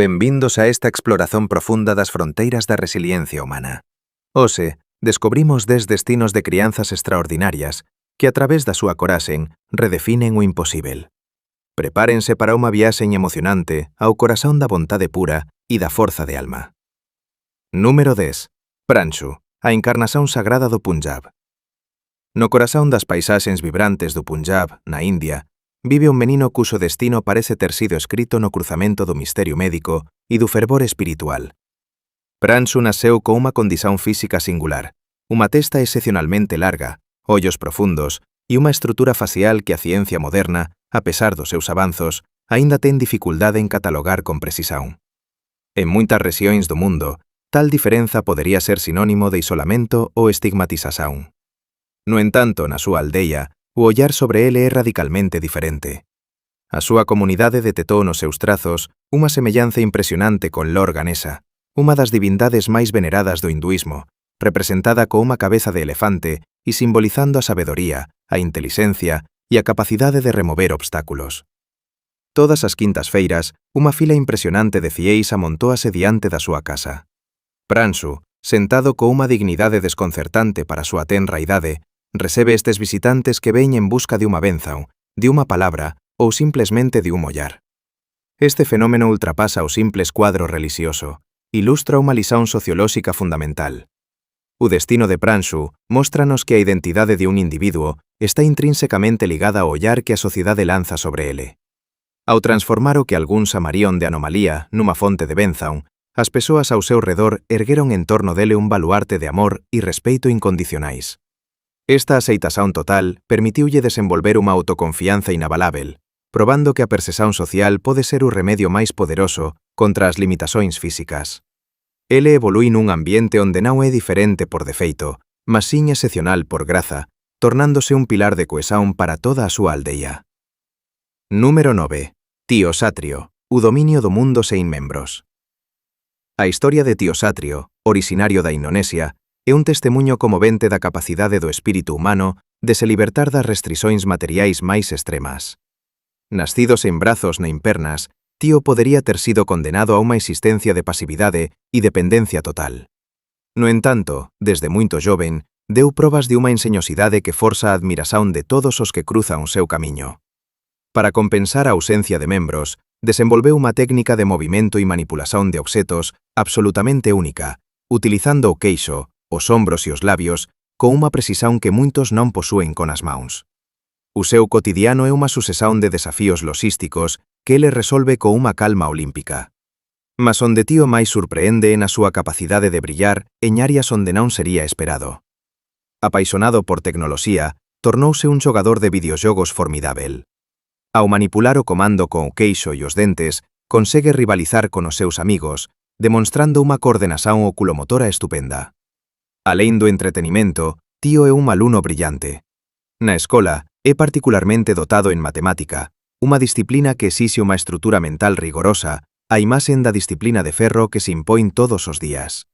Benvindos a esta exploración profunda das fronteiras da resiliencia humana. Hoxe, descobrimos 10 destinos de crianzas extraordinarias que a través da súa coraxen redefinen o imposível. Prepárense para unha viaxen emocionante ao corazón da vontade pura e da forza de alma. Número 10. Pranshu, a encarnación sagrada do Punjab. No corazón das paisaxens vibrantes do Punjab, na India, vive un menino cuxo destino parece ter sido escrito no cruzamento do misterio médico e do fervor espiritual. Pranshu nasceu con unha condición física singular, unha testa excepcionalmente larga, ollos profundos e unha estrutura facial que a ciencia moderna, a pesar dos seus avanzos, aínda ten dificultade en catalogar con precisión. En moitas rexións do mundo, tal diferenza podería ser sinónimo de isolamento ou estigmatización. No entanto, na súa aldeia, o ollar sobre ele é radicalmente diferente. A súa comunidade detectou nos seus trazos unha semellanza impresionante con Lord Ganesha, unha das divindades máis veneradas do hinduísmo, representada con unha cabeza de elefante e simbolizando a sabedoría, a intelixencia e a capacidade de remover obstáculos. Todas as quintas feiras, unha fila impresionante de fieis amontóase diante da súa casa. Pranshu, sentado con unha dignidade desconcertante para a súa tenra idade, recebe estes visitantes que ven en busca de unha bênção, de unha palabra ou simplesmente de un ollar. Este fenómeno ultrapasa o simple cuadro religioso, ilustra unha lição sociolóxica fundamental. O destino de Pranshu móstranos que a identidade de un individuo está intrínsecamente ligada ao ollar que a sociedade lanza sobre ele. Ao transformar o que algúns amarían de anomalía nunha fonte de bênção, as persoas ao seu redor ergueron en torno dele un baluarte de amor e respeito incondicionais. Esta aceitación total permitiulle desenvolver unha autoconfianza inabalável, probando que a percepción social pode ser o remedio máis poderoso contra as limitacións físicas. Ele evolui nun ambiente onde non é diferente por defeito, mas sin excepcional por graza, tornándose un pilar de cohesión para toda a súa aldeia. Número 9. Tío Satrio, o dominio do mundo sen membros. A historia de Tío Satrio, originario da Indonesia, é un testemunho comovente da capacidade do espírito humano de se libertar das restricións materiais máis extremas. Nascido sen brazos nin pernas, Tío podería ter sido condenado a unha existencia de pasividade e dependencia total. No entanto, desde moito joven, deu probas de unha enseñosidade que forza a admiración de todos os que cruzan o seu camiño. Para compensar a ausencia de membros, desenvolveu unha técnica de movimento e manipulación de obxetos absolutamente única, utilizando o queixo, os ombros e os labios, con unha precisión que moitos non posúen con as mãos. O seu cotidiano é unha sucesión de desafíos logísticos que ele resolve con unha calma olímpica. Mas onde Tío máis surpreende é na súa capacidade de brillar en áreas onde non sería esperado. Apaixonado por tecnoloxía, tornouse un xogador de videoxogos formidável. Ao manipular o comando con o queixo e os dentes, consegue rivalizar con os seus amigos, demonstrando unha coordenación oculomotora estupenda. Alén do entretenimento, Tío é un alumno brillante. Na escola, é particularmente dotado en matemática, unha disciplina que exixe unha estrutura mental rigorosa, a imaxen da disciplina de ferro que se impón todos os días.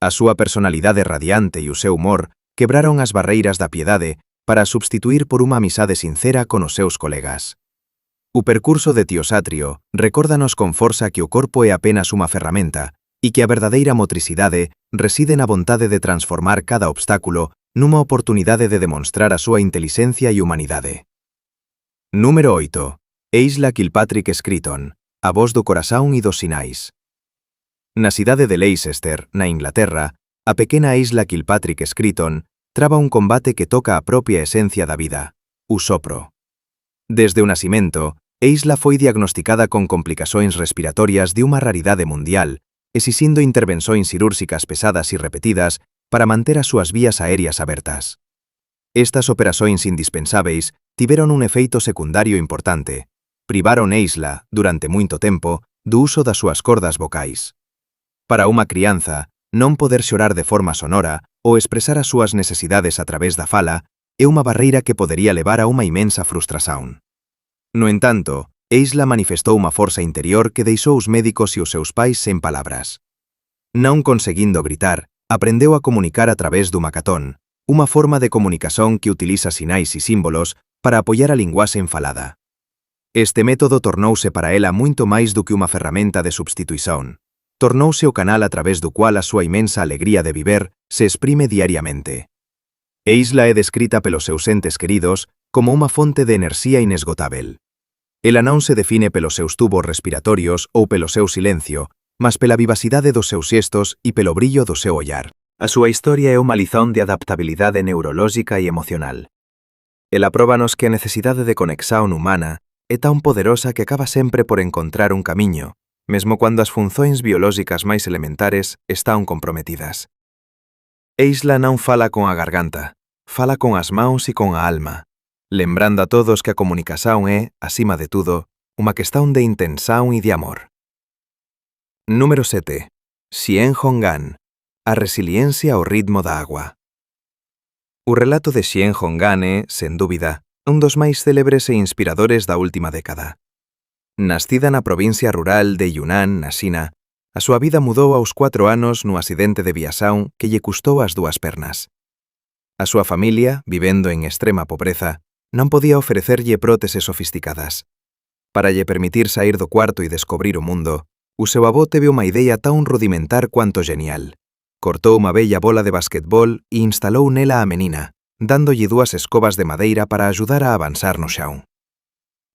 A súa personalidade radiante e o seu humor quebraron as barreiras da piedade para substituir por unha amizade sincera con os seus colegas. O percurso de Tío Satrio recórdanos con forza que o corpo é apenas unha ferramenta e que a verdadeira motricidade reside na vontade de transformar cada obstáculo nunha oportunidade de demonstrar a súa intelixencia e humanidade. Número 8. Isla Kilpatrick Screeton, a voz do corazón e dos sinais. Na cidade de Leicester, na Inglaterra, a pequena isla Kilpatrick Screeton traba un combate que toca a propia esencia da vida, o sopro. Desde o nacimento, a isla foi diagnosticada con complicacións respiratorias de unha raridade mundial, exixindo intervencións cirúrxicas pesadas e repetidas para manter as súas vías aéreas abertas. Estas operacións indispensáveis tiveron un efeito secundario importante. Privaron a isla, durante moito tempo, do uso das súas cordas vocais. Para unha crianza, non poder xorar de forma sonora ou expresar as súas necesidades a través da fala é unha barreira que podería levar a unha imensa frustración. No entanto, a isla manifestou unha forza interior que deixou os médicos e os seus pais sen palabras. Non conseguindo gritar, aprendeu a comunicar a través do macatón, unha forma de comunicación que utiliza sinais e símbolos para apoiar a linguaxe falada. Este método tornouse para ela moito máis do que unha ferramenta de substituición. Tornouse o canal a través do cual a súa imensa alegría de viver se exprime diariamente. E Isla é descrita pelos seus entes queridos como unha fonte de enerxía inesgotável. Ela non se define pelos seus tubos respiratorios ou pelo seu silencio, mas pela vivacidade dos seus xestos e pelo brillo do seu ollar. A súa historia é unha lizón de adaptabilidade neurolóxica e emocional. Ela próbanos que a necesidade de conexión humana é tan poderosa que acaba sempre por encontrar un camiño, mesmo cando as funcións biolóxicas máis elementares están comprometidas. E Isla non fala con a garganta, fala con as mãos e con a alma, lembrando a todos que a comunicación é, acima de tudo, unha questão de intención e de amor. Número 7. Xian Honggan, a resiliencia ao ritmo da agua. O relato de Xian Honggan é, sen dúbida, un dos máis célebres e inspiradores da última década. Nascida na provincia rural de Yunnan, na China, a súa vida mudou aos 4 anos no accidente de viaxón que lle custou as 2 pernas. A súa familia, vivendo en extrema pobreza, non podía ofrecerlle próteses sofisticadas. Para lle permitir sair do cuarto e descobrir o mundo, o seu avó teve unha idea tan rudimentar cuanto genial. Cortou unha bella bola de basquetbol e instalou nela a menina, dándolle 2 escobas de madeira para ajudar a avanzar no xaón.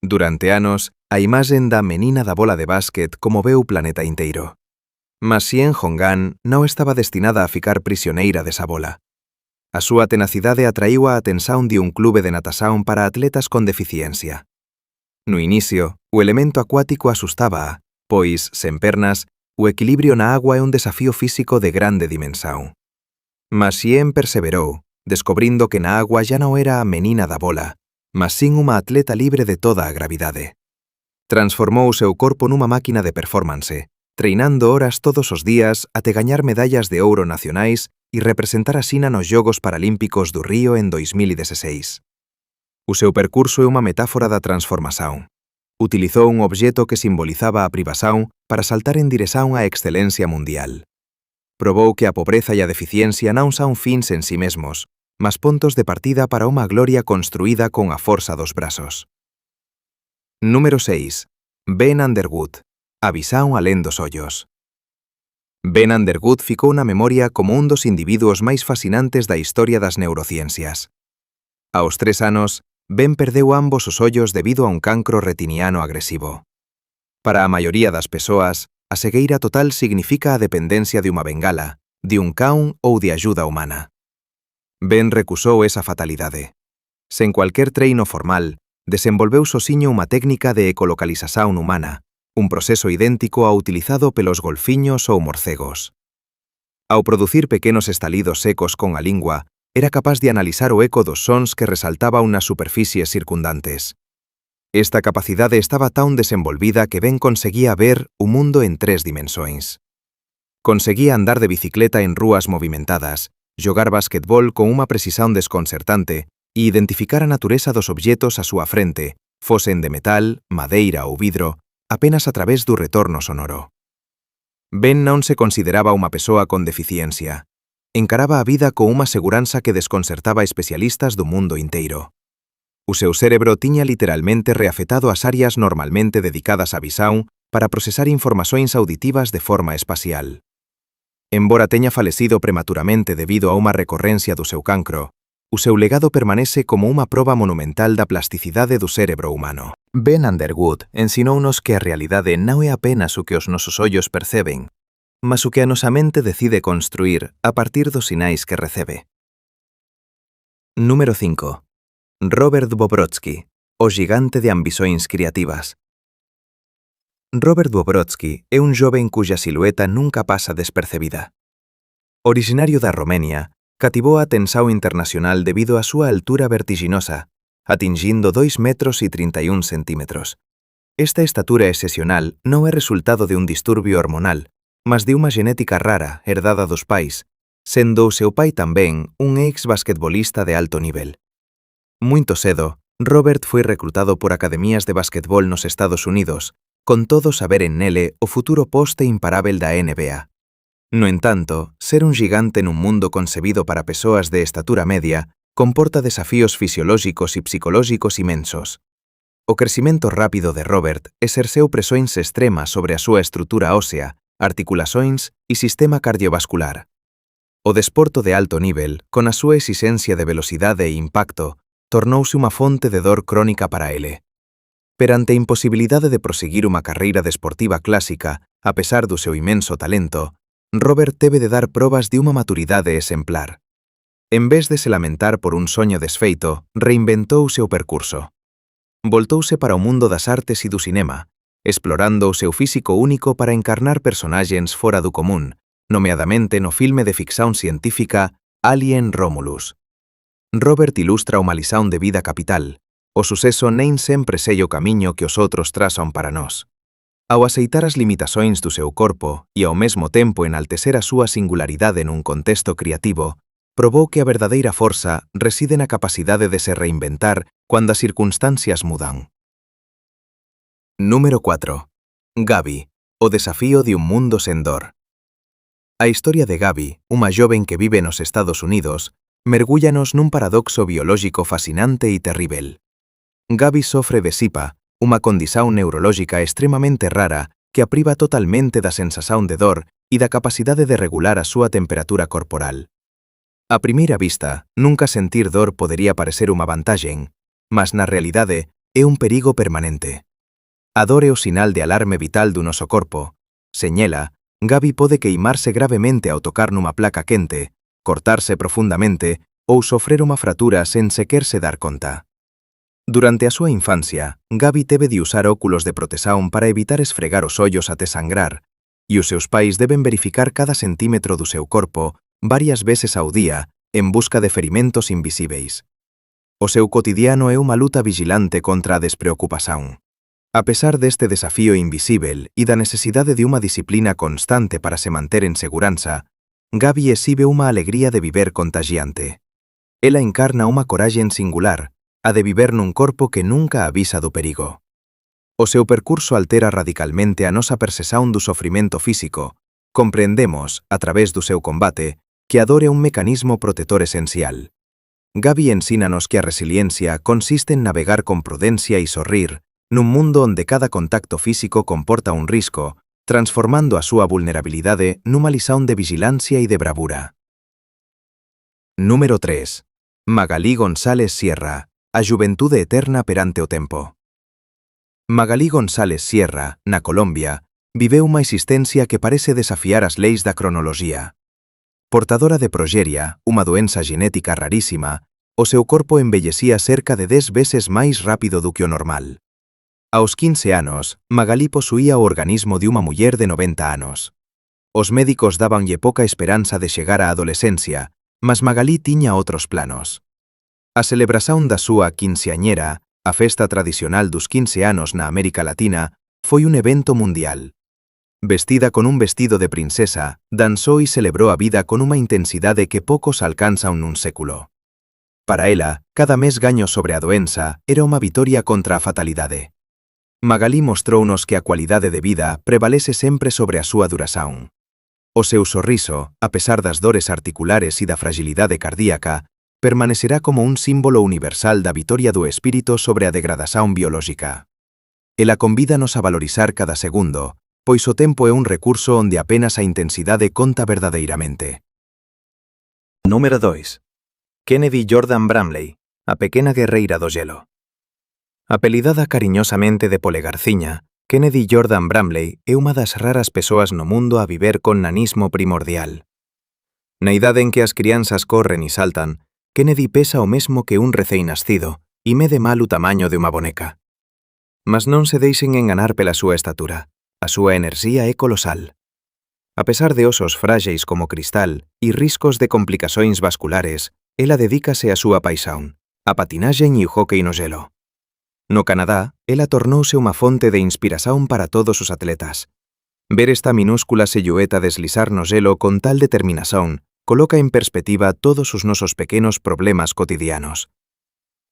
Durante anos, a imaxen da menina da bola de básquet conmoveu o planeta inteiro. Mas Xian Honggan non estaba destinada a ficar prisioneira desa bola. A súa tenacidade atraíu a atención de un clube de natación para atletas con deficiencia. No inicio, o elemento acuático asustaba, pois, sen pernas, o equilibrio na agua é un desafío físico de grande dimensión. Mas Xian perseverou, descubrindo que na agua ya non era a menina da bola, mas sin unha atleta libre de toda a gravidade. Transformou o seu corpo nunha máquina de performance, treinando horas todos os días até gañar medallas de ouro nacionais e representar a China nos Xogos Paralímpicos do Río en 2016. O seu percurso é unha metáfora da transformación. Utilizou un obxeto que simbolizaba a privación para saltar en dirección á excelencia mundial. Probou que a pobreza e a deficiencia non son fins en sí mesmos, mas puntos de partida para unha gloria construída con a forza dos brazos. Número 6. Ben Underwood, a visión alén dos ollos. Ben Underwood ficou na memoria como un dos individuos máis fascinantes da historia das neurociencias. Aos 3 anos, Ben perdeu ambos os ollos debido a un cancro retiniano agresivo. Para a maioría das persoas, a cegueira total significa a dependencia de unha bengala, de un cão ou de axuda humana. Ben recusou esa fatalidade. Sen cualquier treino formal, desenvolveu sosiño unha técnica de ecolocalización humana, un proceso idéntico ao utilizado pelos golfiños ou morcegos. Ao producir pequenos estalidos secos con a lingua, era capaz de analizar o eco dos sons que resaltaban nas superficies circundantes. Esta capacidade estaba tan desenvolvida que Ben conseguía ver o mundo en 3 dimensões. Conseguía andar de bicicleta en rúas movimentadas, xogar basquetbol con unha precisión desconcertante e identificar a natureza dos obxetos á súa frente, fosen de metal, madeira ou vidro, apenas a través do retorno sonoro. Ben non se consideraba unha persoa con deficiencia. Encaraba a vida con unha seguranza que desconcertaba a especialistas do mundo inteiro. O seu cérebro tiña literalmente reafetado as áreas normalmente dedicadas á visión para procesar informações auditivas de forma espacial. Embora teña falecido prematuramente debido a unha recorrencia do seu cancro, o seu legado permanece como unha proba monumental da plasticidade do cérebro humano. Ben Underwood ensinounos que a realidade non é apenas o que os nosos ollos perceben, mas o que a nosa mente decide construir a partir dos sinais que recebe. Número 5. Robert Bobrotsky, o xigante de ambicións creativas. Robert Bobrotsky é un xoven cuxa silueta nunca pasa despercebida. Originario da Romania, cativou a atención internacional debido á súa altura vertiginosa, atingindo 2 metros e 31 centímetros. Esta estatura excepcional non é resultado de un disturbio hormonal, mas de unha genética rara herdada dos pais, sendo o seu pai tamén un ex-basquetbolista de alto nivel. Muito cedo, Robert foi reclutado por academías de basquetbol nos Estados Unidos, con todos saberen nele o futuro poste imparável da NBA. No entanto, ser un gigante nun mundo concebido para persoas de estatura media comporta desafíos fisiolóxicos e psicolóxicos inmensos. O crecimento rápido de Robert exerceu presións extremas sobre a súa estrutura ósea, articulações e sistema cardiovascular. O desporto de alto nivel, con a súa exixencia de velocidade e impacto, tornouse unha fonte de dor crónica para ele. Perante a imposibilidade de proseguir unha carreira desportiva clásica, a pesar do seu imenso talento, Robert teve de dar probas de unha maturidade exemplar. En vez de se lamentar por un soño desfeito, reinventou o seu percurso. Voltouse para o mundo das artes e do cinema, explorando o seu físico único para encarnar personaxes fora do común, nomeadamente no filme de ficción científica Alien Romulus. Robert ilustra unha lição de vida capital. O suceso nem sempre segue o camiño que os outros trazan para nós. Ao aceitar as limitações do seu corpo e ao mesmo tempo enaltecer a súa singularidade nun contexto creativo, probou que a verdadeira forza reside na capacidade de se reinventar cando as circunstancias mudan. Número 4. Gaby, o desafío de un mundo sen dor. A historia de Gaby, unha joven que vive nos Estados Unidos, mergúllanos nun paradoxo biolóxico fascinante e terrível. Gaby sofre de SIPA, unha condición neurolóxica extremamente rara que a priva totalmente da sensación de dor e da capacidade de regular a súa temperatura corporal. A primeira vista, nunca sentir dor podería parecer unha vantaxe, mas na realidade é un perigo permanente. A dor é o sinal de alarme vital do noso corpo. Señela, Gaby pode queimarse gravemente ao tocar nunha placa quente, cortarse profundamente ou sofrer unha fratura sen sequer se dar conta. Durante a súa infancia, Gaby teve de usar óculos de protección para evitar esfregar os ollos até sangrar, e os seus pais deben verificar cada centímetro do seu corpo varias veces ao día en busca de ferimentos invisíveis. O seu cotidiano é unha luta vigilante contra a despreocupación. A pesar deste desafío invisível e da necesidade de unha disciplina constante para se manter en seguranza, Gaby exhibe unha alegría de viver contagiante. Ela encarna unha coraxe singular, a de viver nun corpo que nunca avisa do perigo. O seu percurso altera radicalmente a nosa percepción do sofrimento físico. Comprendemos, a través do seu combate, que a dor é un mecanismo protector esencial. Gaby ensínanos que a resiliencia consiste en navegar con prudencia e sorrir nun mundo onde cada contacto físico comporta un risco, transformando a súa vulnerabilidade nunha lição de vigilancia e de bravura. Número 3. Magalí González Sierra, a xuventude eterna perante o tempo. Magalí González Sierra, na Colombia, viveu unha existencia que parece desafiar as leis da cronoloxía. Portadora de progeria, unha doenza genética rarísima, o seu corpo envellecía cerca de 10 veces máis rápido do que o normal. Aos 15 anos, Magalí posuía o organismo de unha muller de 90 anos. Os médicos dábanlle poca esperanza de chegar á adolescencia, mas Magalí tiña outros planos. A celebración da súa quinceañera, a festa tradicional dos 15 anos na América Latina, foi un evento mundial. Vestida con un vestido de princesa, danzou e celebrou a vida con unha intensidade que poucos alcanzan nun século. Para ela, cada mes gaño sobre a doenza era unha vitoria contra a fatalidade. Magalí mostrounos que a cualidade de vida prevalece sempre sobre a súa duración. O seu sorriso, a pesar das dores articulares e da fragilidade cardíaca, permanecerá como un símbolo universal da vitoria do espírito sobre a degradación biolóxica. Ela convídanos a valorizar cada segundo, pois o tempo é un recurso onde apenas a intensidade conta verdadeiramente. Número 2. Kennedy Jordan Bramley, a pequena guerreira do gelo. Apelidada cariñosamente de Polegarciña, Kennedy Jordan Bramley é unha das raras persoas no mundo a viver con nanismo primordial. Na idade en que as crianzas corren e saltan, Kennedy pesa o mesmo que un recém-nascido e mede mal o tamaño de unha boneca. Mas non se deixen enganar pela súa estatura. A súa enerxía é colosal. A pesar de osos frágeis como cristal e riscos de complicacións vasculares, ela dedícase á súa paixón, a patinaxe e o hóckey no gelo. No Canadá, ela tornouse unha fonte de inspiración para todos os atletas. Ver esta minúscula silhueta deslizar no gelo con tal determinación coloca en perspectiva todos os nosos pequenos problemas cotidianos.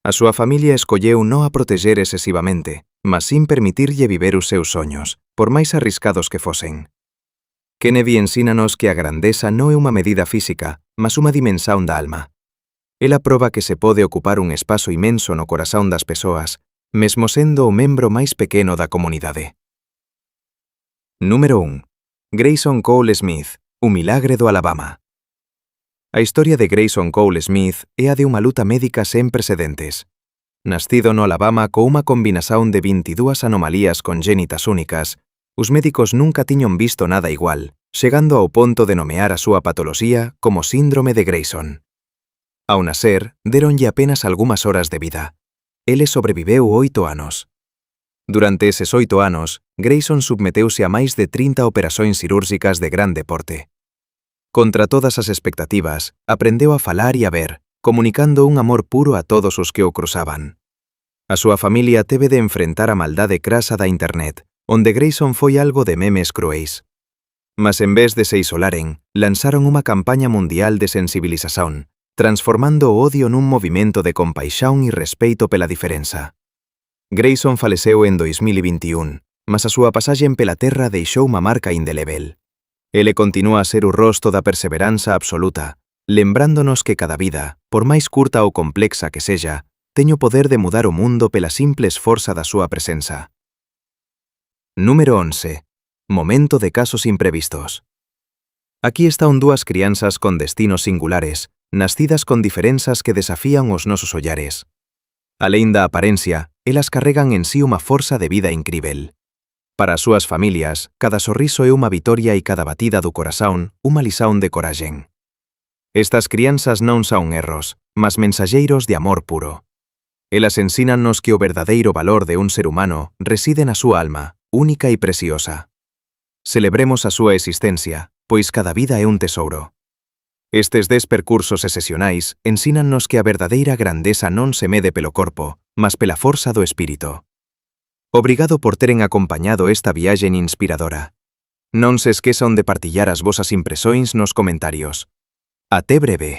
A súa familia escolleu non a proteger excesivamente, mas sin permitirlle viver os seus soños, por máis arriscados que fosen. Kennedy ensínanos que a grandeza non é unha medida física, mas unha dimensión da alma. Ela proba que se pode ocupar un espazo imenso no corazón das persoas, mesmo sendo o membro máis pequeno da comunidade. Número 1. Grayson Cole Smith, o milagre do Alabama. A historia de Grayson Cole Smith é a de unha luta médica sen precedentes. Nascido no Alabama co unha combinación de 22 anomalías congénitas únicas, os médicos nunca tiñan visto nada igual, chegando ao ponto de nomear a súa patoloxía como síndrome de Grayson. Ao nacer, deronlle apenas algunhas horas de vida. Ele sobreviveu 8 anos. Durante eses 8 anos, Grayson submeteuse a máis de 30 operacións cirúrgicas de grande porte. Contra todas as expectativas, aprendeu a falar e a ver, comunicando un amor puro a todos os que o cruzaban. A súa familia teve de enfrentar a maldade crasa da internet, onde Grayson foi algo de memes cruéis. Mas en vez de se isolaren, lanzaron unha campaña mundial de sensibilización, transformando o odio nun movimento de compaixón e respeito pela diferenza. Grayson faleceu en 2021, mas a súa pasaxe pela terra deixou unha marca indelével. Ele continúa a ser o rosto da perseveranza absoluta, lembrándonos que cada vida, por máis curta ou complexa que sexa, ten o poder de mudar o mundo pela simple esforza da súa presenza. Número 11. Momento de casos imprevistos. Aquí están dúas crianzas con destinos singulares, nascidas con diferenzas que desafían os nosos ollares. Alén da apariencia, elas carregan en sí unha forza de vida incrível. Para as súas familias, cada sorriso é unha vitoria e cada batida do corazón unha lición de coraxen. Estas crianzas non son erros, mas mensaxeiros de amor puro. Elas ensínanos que o verdadeiro valor de un ser humano reside na súa alma, única e preciosa. Celebremos a súa existencia, pois cada vida é un tesouro. Estes 10 percursos excepcionais ensínanos que a verdadeira grandeza non se mede pelo corpo, mas pela forza do espírito. Obrigado por teren acompañado esta viaxe inspiradora. Non se esquezan de partillar as vosas impresións nos comentarios. Até breve.